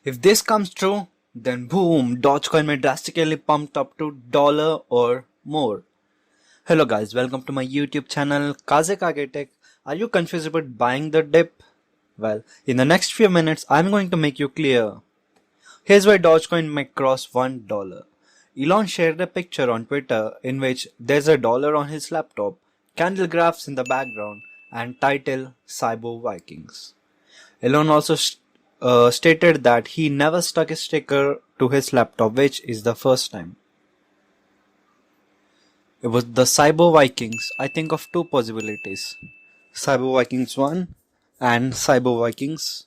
If this comes true, then boom, Dogecoin may drastically pumped up to dollar or more. Hello guys, welcome to my YouTube channel Kazek Tech. Are you confused about buying the dip? Well, in the next few minutes, I'm going to make you clear. Here's why Dogecoin might cross $1. Elon shared a picture on Twitter in which there's a dollar on his laptop, candle graphs in the background, and title Cyber Vikings. Elon also stated that he never stuck a sticker to his laptop, which is the first time. It was the Cyber Vikings. I think of two possibilities: Cyber Vikings 1 and Cyber Vikings.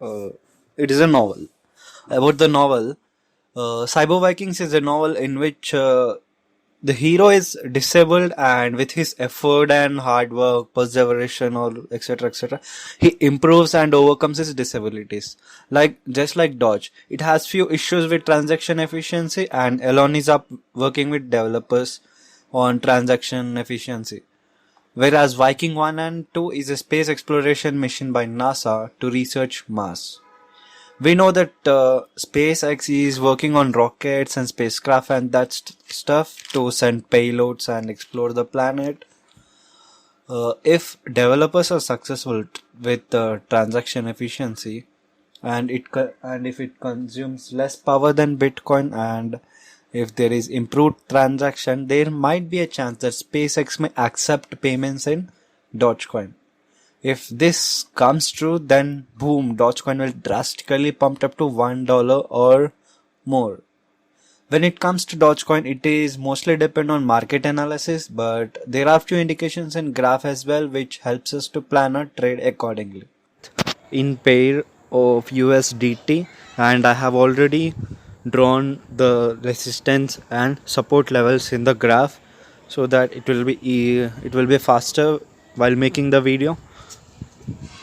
It is a novel. About the novel, Cyber Vikings is a novel in which the hero is disabled, and with his effort and hard work, perseveration, or etc., he improves and overcomes his disabilities. Just like Dodge, it has few issues with transaction efficiency, and Elon is up working with developers on transaction efficiency. Whereas Viking 1 and 2 is a space exploration mission by NASA to research Mars. We know that SpaceX is working on rockets and spacecraft and that stuff to send payloads and explore the planet. If developers are successful with transaction efficiency, and if it consumes less power than Bitcoin, and if there is improved transaction, there might be a chance that SpaceX may accept payments in Dogecoin. If this comes true, then boom, Dogecoin will drastically pump up to $1 or more. When it comes to Dogecoin, it is mostly depend on market analysis, but there are few indications in graph as well, which helps us to plan a trade accordingly. In pair of USDT, and I have already drawn the resistance and support levels in the graph so that it will be faster while making the video.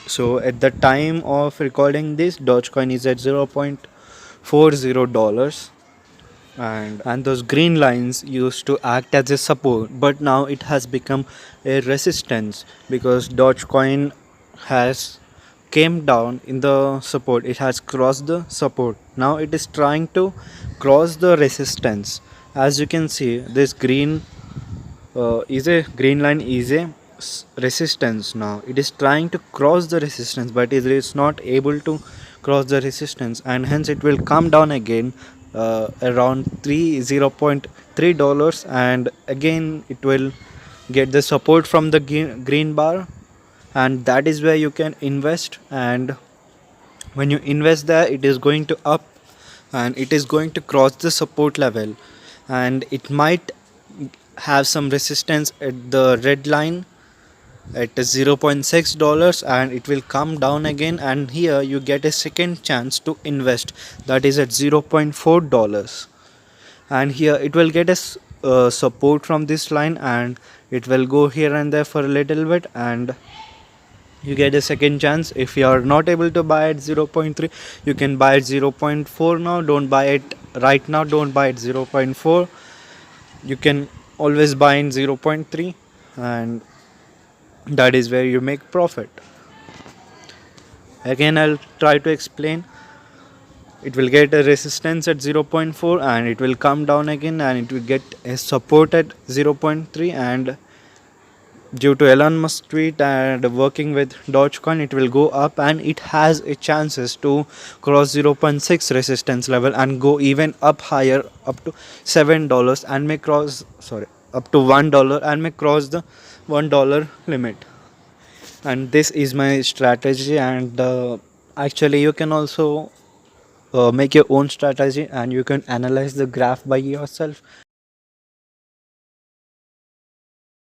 So at the time of recording this, Dogecoin is at $0.40, and those green lines used to act as a support, but now it has become a resistance because Dogecoin has came down in the support. It has crossed the support. Now it is trying to cross the resistance. As you can see, this green line is a resistance. Now it is trying to cross the resistance, but it is not able to cross the resistance, and hence it will come down again around $0.3, and again it will get the support from the green bar, and that is where you can invest. And when you invest there, it is going to up and it is going to cross the support level, and it might have some resistance at the red line at $0.6, and it will come down again, and here you get a second chance to invest, that is at $0.4, and here it will get a support from this line, and it will go here and there for a little bit, and you get a second chance. If you are not able to buy at 0.3, you can buy at 0.4 now. Don't buy it right now, don't buy at 0.4. You can always buy in 0.3, and that is where you make profit. Again, I'll try to explain. It will get a resistance at 0.4, and it will come down again, and it will get a support at 0.3, and due to Elon Musk tweet and working with Dogecoin, it will go up, and it has a chances to cross 0.6 resistance level and go even up higher, up to $7, and may cross up to $1 and may cross the $1 limit. And this is my strategy, and actually you can also make your own strategy, and you can analyze the graph by yourself,